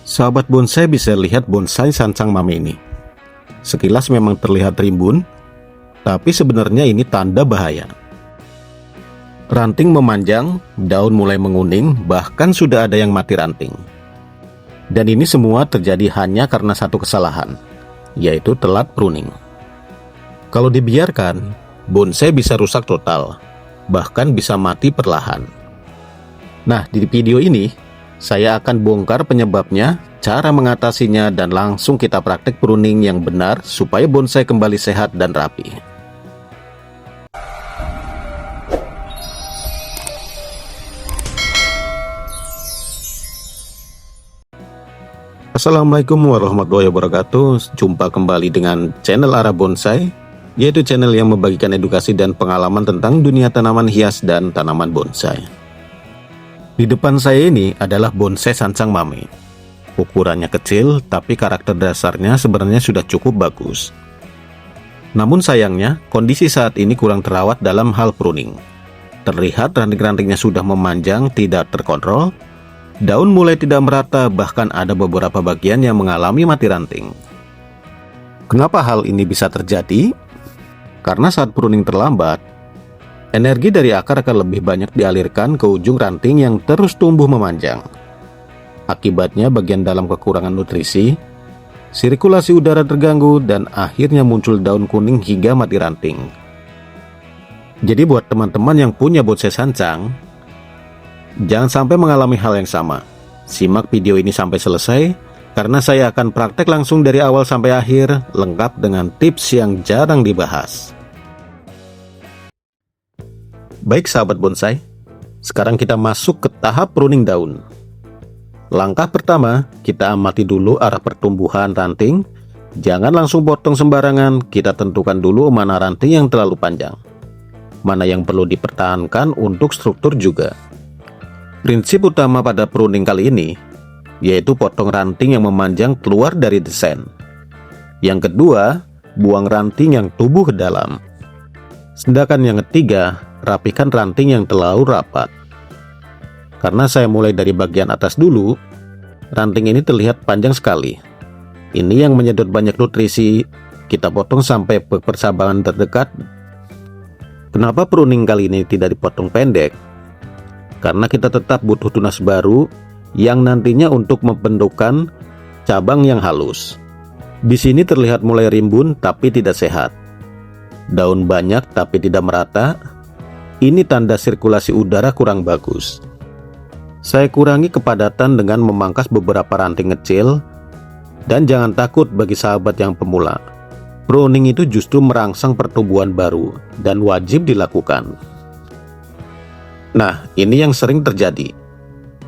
Sahabat bonsai bisa lihat bonsai sancang mame ini. Sekilas memang terlihat rimbun, tapi sebenarnya ini tanda bahaya. Ranting memanjang, daun mulai menguning, bahkan sudah ada yang mati ranting. Dan ini semua terjadi hanya karena satu kesalahan, yaitu telat pruning. Kalau dibiarkan, bonsai bisa rusak total, bahkan bisa mati perlahan. Nah, di video ini, saya akan bongkar penyebabnya, cara mengatasinya, dan langsung kita praktek pruning yang benar supaya bonsai kembali sehat dan rapi. Assalamualaikum warahmatullahi wabarakatuh. Jumpa kembali dengan channel Arah Bonsai, yaitu channel yang membagikan edukasi dan pengalaman tentang dunia tanaman hias dan tanaman bonsai. Di depan saya ini adalah bonsai sancang mame. Ukurannya kecil, tapi karakter dasarnya sebenarnya sudah cukup bagus. Namun sayangnya, kondisi saat ini kurang terawat dalam hal pruning. Terlihat ranting-rantingnya sudah memanjang, tidak terkontrol. Daun mulai tidak merata, bahkan ada beberapa bagian yang mengalami mati ranting. Kenapa hal ini bisa terjadi? Karena saat pruning terlambat, energi dari akar akan lebih banyak dialirkan ke ujung ranting yang terus tumbuh memanjang. Akibatnya bagian dalam kekurangan nutrisi, sirkulasi udara terganggu, dan akhirnya muncul daun kuning hingga mati ranting. Jadi buat teman-teman yang punya bonsai sancang, jangan sampai mengalami hal yang sama. Simak video ini sampai selesai, karena saya akan praktek langsung dari awal sampai akhir, lengkap dengan tips yang jarang dibahas. Baik sahabat bonsai, sekarang kita masuk ke tahap pruning daun. Langkah pertama, kita amati dulu arah pertumbuhan ranting. Jangan langsung potong sembarangan, kita tentukan dulu mana ranting yang terlalu panjang, mana yang perlu dipertahankan untuk struktur juga. Prinsip utama pada pruning kali ini, yaitu potong ranting yang memanjang keluar dari desain. Yang kedua, buang ranting yang tumbuh ke dalam. Sedangkan yang ketiga, rapikan ranting yang terlalu rapat. Karena saya mulai dari bagian atas dulu, ranting ini terlihat panjang sekali. Ini yang menyedot banyak nutrisi, kita potong sampai persabangan terdekat. Kenapa pruning kali ini tidak dipotong pendek? Karena kita tetap butuh tunas baru yang nantinya untuk membentukkan cabang yang halus. Di sini terlihat mulai rimbun tapi tidak sehat. Daun banyak tapi tidak merata. Ini tanda sirkulasi udara kurang bagus. Saya kurangi kepadatan dengan memangkas beberapa ranting kecil. Dan jangan takut bagi sahabat yang pemula. Pruning itu justru merangsang pertumbuhan baru dan wajib dilakukan. Nah, ini yang sering terjadi.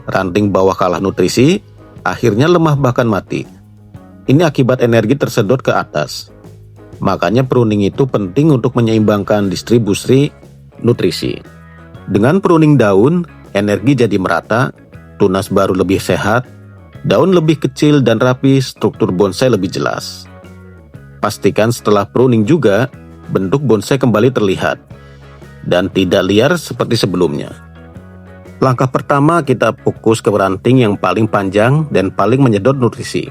Ranting bawah kalah nutrisi, akhirnya lemah bahkan mati. Ini akibat energi tersedot ke atas. Makanya pruning itu penting untuk menyeimbangkan distribusi nutrisi. Dengan pruning daun, energi jadi merata, tunas baru lebih sehat, daun lebih kecil dan rapi, struktur bonsai lebih jelas. Pastikan setelah pruning juga, bentuk bonsai kembali terlihat dan tidak liar seperti sebelumnya. Langkah pertama, kita fokus ke ranting yang paling panjang dan paling menyedot nutrisi.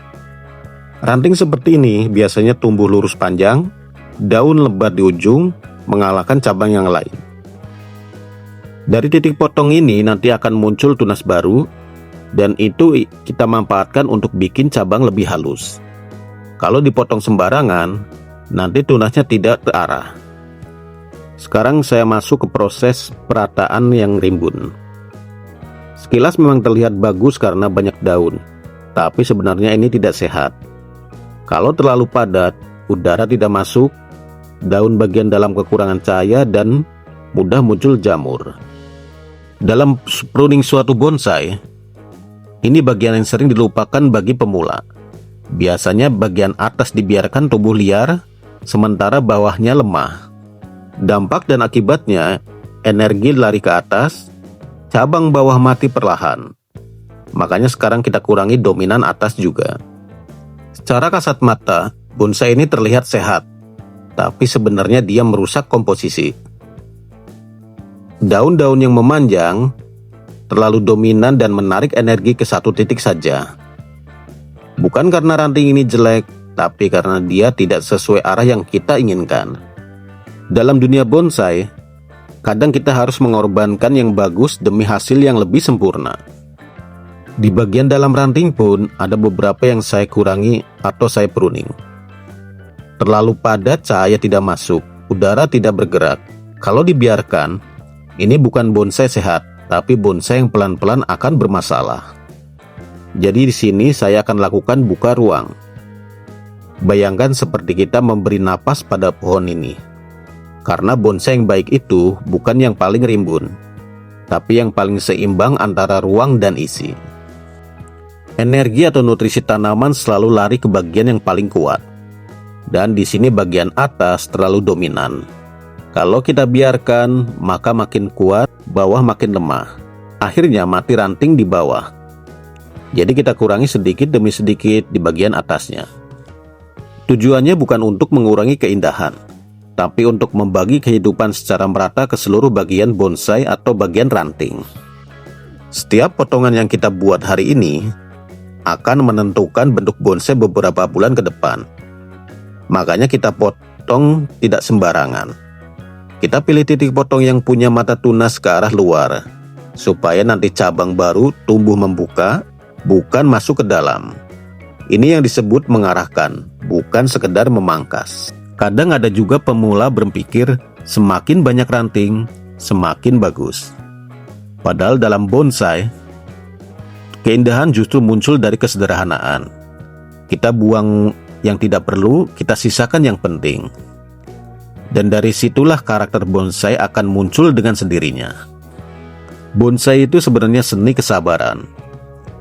Ranting seperti ini biasanya tumbuh lurus panjang, daun lebat di ujung, mengalahkan cabang yang lain. Dari titik potong ini nanti akan muncul tunas baru, dan itu kita manfaatkan untuk bikin cabang lebih halus. Kalau dipotong sembarangan, nanti tunasnya tidak terarah. Sekarang saya masuk ke proses perataan yang rimbun. Sekilas memang terlihat bagus karena banyak daun, tapi sebenarnya ini tidak sehat. Kalau terlalu padat, udara tidak masuk, daun bagian dalam kekurangan cahaya, dan mudah muncul jamur. Dalam pruning suatu bonsai, ini bagian yang sering dilupakan bagi pemula. Biasanya bagian atas dibiarkan tumbuh liar, sementara bawahnya lemah. Dampak dan akibatnya, energi lari ke atas, cabang bawah mati perlahan. Makanya sekarang kita kurangi dominan atas juga. Secara kasat mata, bonsai ini terlihat sehat, tapi sebenarnya dia merusak komposisi. Daun-daun yang memanjang terlalu dominan dan menarik energi ke satu titik saja. Bukan karena ranting ini jelek, tapi karena dia tidak sesuai arah yang kita inginkan. Dalam dunia bonsai, kadang kita harus mengorbankan yang bagus demi hasil yang lebih sempurna. Di bagian dalam ranting pun ada beberapa yang saya kurangi atau saya pruning. Terlalu padat, cahaya tidak masuk, udara tidak bergerak. Kalau dibiarkan, ini bukan bonsai sehat, tapi bonsai yang pelan-pelan akan bermasalah. Jadi di sini saya akan lakukan buka ruang. Bayangkan seperti kita memberi napas pada pohon ini. Karena bonsai yang baik itu bukan yang paling rimbun, tapi yang paling seimbang antara ruang dan isi. Energi atau nutrisi tanaman selalu lari ke bagian yang paling kuat. Dan di sini bagian atas terlalu dominan. Kalau kita biarkan, maka makin kuat, bawah makin lemah. Akhirnya mati ranting di bawah. Jadi kita kurangi sedikit demi sedikit di bagian atasnya. Tujuannya bukan untuk mengurangi keindahan, tapi untuk membagi kehidupan secara merata ke seluruh bagian bonsai atau bagian ranting. Setiap potongan yang kita buat hari ini akan menentukan bentuk bonsai beberapa bulan ke depan. Makanya kita potong tidak sembarangan. Kita pilih titik potong yang punya mata tunas ke arah luar, supaya nanti cabang baru tumbuh membuka, bukan masuk ke dalam. Ini yang disebut mengarahkan, bukan sekedar memangkas. Kadang ada juga pemula berpikir semakin banyak ranting, semakin bagus. Padahal dalam bonsai, keindahan justru muncul dari kesederhanaan. Kita buang yang tidak perlu, kita sisakan yang penting. Dan dari situlah karakter bonsai akan muncul dengan sendirinya. Bonsai itu sebenarnya seni kesabaran.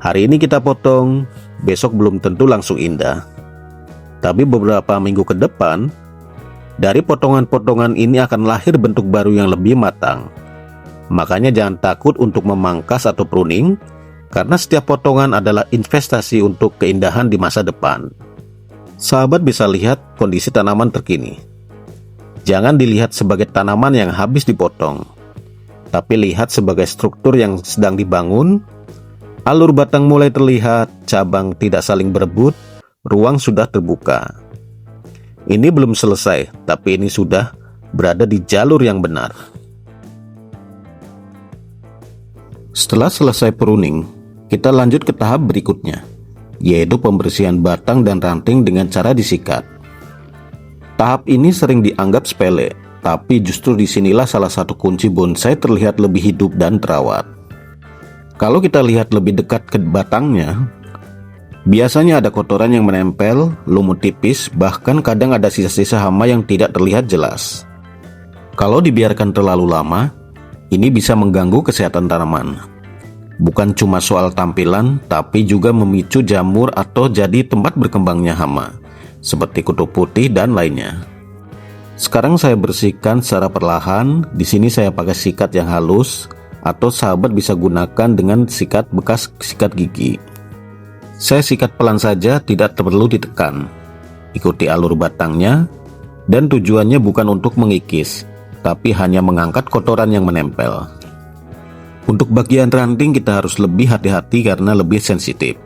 Hari ini kita potong, besok belum tentu langsung indah. Tapi beberapa minggu ke depan, dari potongan-potongan ini akan lahir bentuk baru yang lebih matang. Makanya jangan takut untuk memangkas atau pruning, karena setiap potongan adalah investasi untuk keindahan di masa depan. Sahabat bisa lihat kondisi tanaman terkini. Jangan dilihat sebagai tanaman yang habis dipotong, tapi lihat sebagai struktur yang sedang dibangun. Alur batang mulai terlihat, cabang tidak saling berebut, ruang sudah terbuka. Ini belum selesai, tapi ini sudah berada di jalur yang benar. Setelah selesai pruning, kita lanjut ke tahap berikutnya, yaitu pembersihan batang dan ranting dengan cara disikat. Tahap ini sering dianggap sepele, tapi justru disinilah salah satu kunci bonsai terlihat lebih hidup dan terawat. Kalau kita lihat lebih dekat ke batangnya, biasanya ada kotoran yang menempel, lumut tipis, bahkan kadang ada sisa-sisa hama yang tidak terlihat jelas. Kalau dibiarkan terlalu lama, ini bisa mengganggu kesehatan tanaman. Bukan cuma soal tampilan, tapi juga memicu jamur atau jadi tempat berkembangnya hama, seperti kutu putih dan lainnya. Sekarang saya bersihkan secara perlahan. Di sini saya pakai sikat yang halus, atau sahabat bisa gunakan dengan sikat bekas sikat gigi. Saya sikat pelan saja, tidak perlu ditekan. Ikuti alur batangnya, dan tujuannya bukan untuk mengikis, tapi hanya mengangkat kotoran yang menempel. Untuk bagian ranting kita harus lebih hati-hati karena lebih sensitif.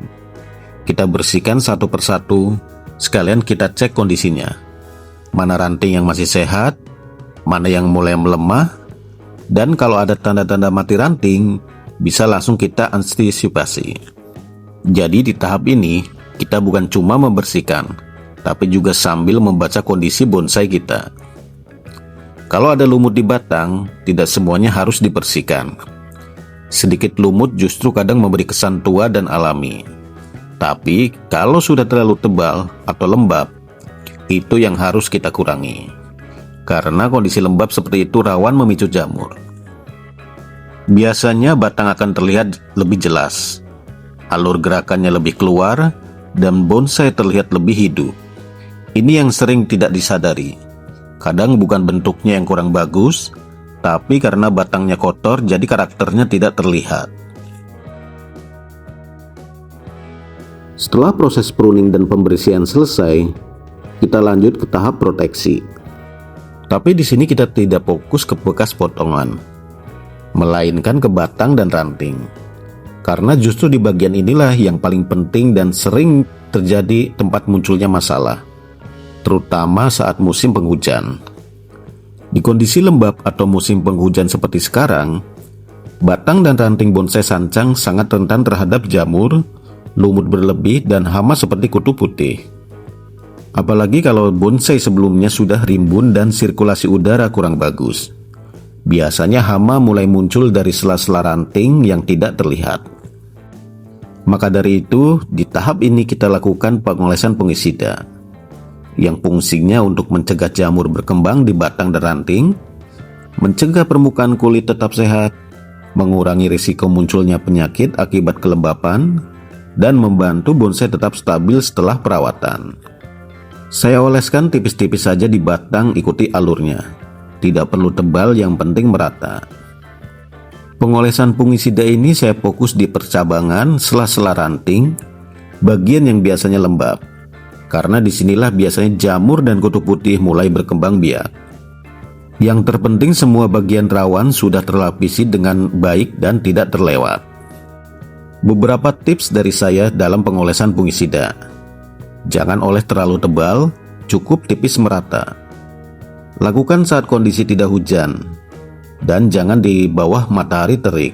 Kita bersihkan satu persatu, sekalian kita cek kondisinya. Mana ranting yang masih sehat, mana yang mulai melemah, dan kalau ada tanda-tanda mati ranting, bisa langsung kita antisipasi. Jadi di tahap ini, kita bukan cuma membersihkan, tapi juga sambil membaca kondisi bonsai kita. Kalau ada lumut di batang, tidak semuanya harus dibersihkan. Sedikit lumut justru kadang memberi kesan tua dan alami. Tapi kalau sudah terlalu tebal atau lembab, itu yang harus kita kurangi. Karena kondisi lembab seperti itu rawan memicu jamur. Biasanya batang akan terlihat lebih jelas, alur gerakannya lebih keluar, dan bonsai terlihat lebih hidup. Ini yang sering tidak disadari. Kadang bukan bentuknya yang kurang bagus, tapi karena batangnya kotor jadi karakternya tidak terlihat. Setelah proses pruning dan pembersihan selesai, kita lanjut ke tahap proteksi. Tapi di sini kita tidak fokus ke bekas potongan, melainkan ke batang dan ranting. Karena justru di bagian inilah yang paling penting dan sering terjadi tempat munculnya masalah, terutama saat musim penghujan. Di kondisi lembab atau musim penghujan seperti sekarang, batang dan ranting bonsai sancang sangat rentan terhadap jamur, lumut berlebih, dan hama seperti kutu putih. Apalagi kalau bonsai sebelumnya sudah rimbun dan sirkulasi udara kurang bagus. Biasanya hama mulai muncul dari sela-sela ranting yang tidak terlihat. Maka dari itu, di tahap ini kita lakukan pengolesan fungisida yang fungsinya untuk mencegah jamur berkembang di batang dan ranting, mencegah permukaan kulit tetap sehat, mengurangi risiko munculnya penyakit akibat kelembapan, dan membantu bonsai tetap stabil setelah perawatan. Saya oleskan tipis-tipis saja di batang, ikuti alurnya. Tidak perlu tebal, yang penting merata. Pengolesan fungisida ini saya fokus di percabangan, sela-sela ranting, bagian yang biasanya lembab, karena disinilah biasanya jamur dan kutu putih mulai berkembang biak. Yang terpenting semua bagian rawan sudah terlapisi dengan baik dan tidak terlewat. Beberapa tips dari saya dalam pengolesan fungisida. Jangan oles terlalu tebal, cukup tipis merata. Lakukan saat kondisi tidak hujan, dan jangan di bawah matahari terik.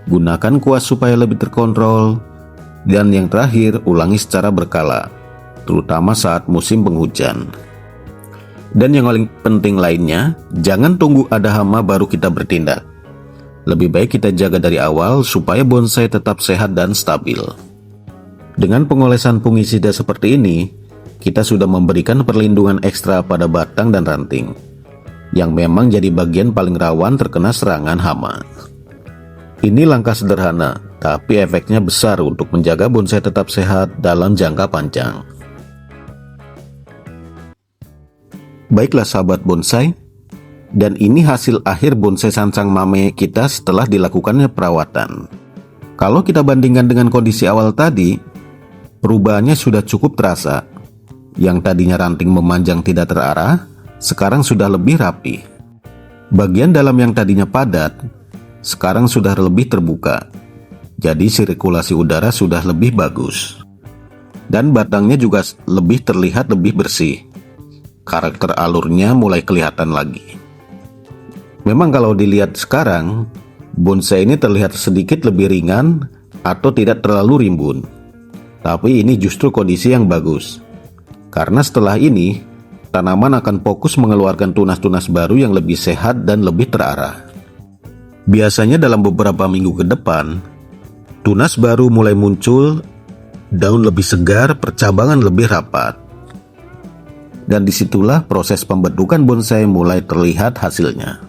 Gunakan kuas supaya lebih terkontrol, dan yang terakhir, ulangi secara berkala, terutama saat musim penghujan. Dan yang paling penting lainnya, jangan tunggu ada hama baru kita bertindak. Lebih baik kita jaga dari awal supaya bonsai tetap sehat dan stabil. Dengan pengolesan fungisida seperti ini, kita sudah memberikan perlindungan ekstra pada batang dan ranting, yang memang jadi bagian paling rawan terkena serangan hama. Ini langkah sederhana, tapi efeknya besar untuk menjaga bonsai tetap sehat dalam jangka panjang. Baiklah sahabat bonsai, dan ini hasil akhir bonsai sancang mame kita setelah dilakukannya perawatan. Kalau kita bandingkan dengan kondisi awal tadi, perubahannya sudah cukup terasa. Yang tadinya ranting memanjang tidak terarah, sekarang sudah lebih rapi. Bagian dalam yang tadinya padat, sekarang sudah lebih terbuka. Jadi sirkulasi udara sudah lebih bagus. Dan batangnya juga lebih terlihat lebih bersih. Karakter alurnya mulai kelihatan lagi. Memang kalau dilihat sekarang, bonsai ini terlihat sedikit lebih ringan atau tidak terlalu rimbun. Tapi ini justru kondisi yang bagus. Karena setelah ini, tanaman akan fokus mengeluarkan tunas-tunas baru yang lebih sehat dan lebih terarah. Biasanya dalam beberapa minggu ke depan, tunas baru mulai muncul, daun lebih segar, percabangan lebih rapat. Dan disitulah proses pembentukan bonsai mulai terlihat hasilnya.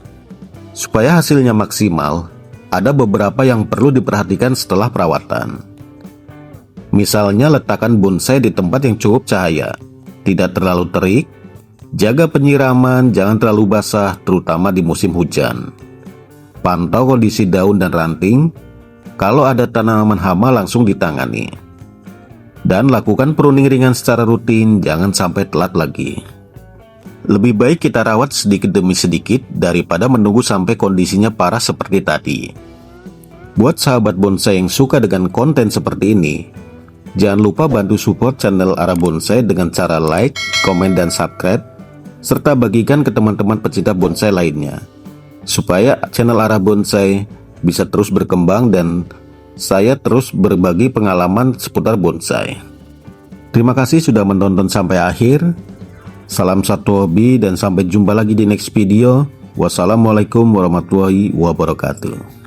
Supaya hasilnya maksimal, ada beberapa yang perlu diperhatikan setelah perawatan. Misalnya letakkan bonsai di tempat yang cukup cahaya, tidak terlalu terik, jaga penyiraman, jangan terlalu basah, terutama di musim hujan. Pantau kondisi daun dan ranting, kalau ada tanaman hama langsung ditangani. Dan lakukan pruning ringan secara rutin, jangan sampai telat lagi. Lebih baik kita rawat sedikit demi sedikit daripada menunggu sampai kondisinya parah seperti tadi. Buat sahabat bonsai yang suka dengan konten seperti ini, jangan lupa bantu support channel Arah Bonsai dengan cara like, komen, dan subscribe, serta bagikan ke teman-teman pecinta bonsai lainnya, supaya channel Arah Bonsai bisa terus berkembang dan saya terus berbagi pengalaman seputar bonsai. Terima kasih sudah menonton sampai akhir. Salam satu hobi dan sampai jumpa lagi di next video. Wassalamualaikum warahmatullahi wabarakatuh.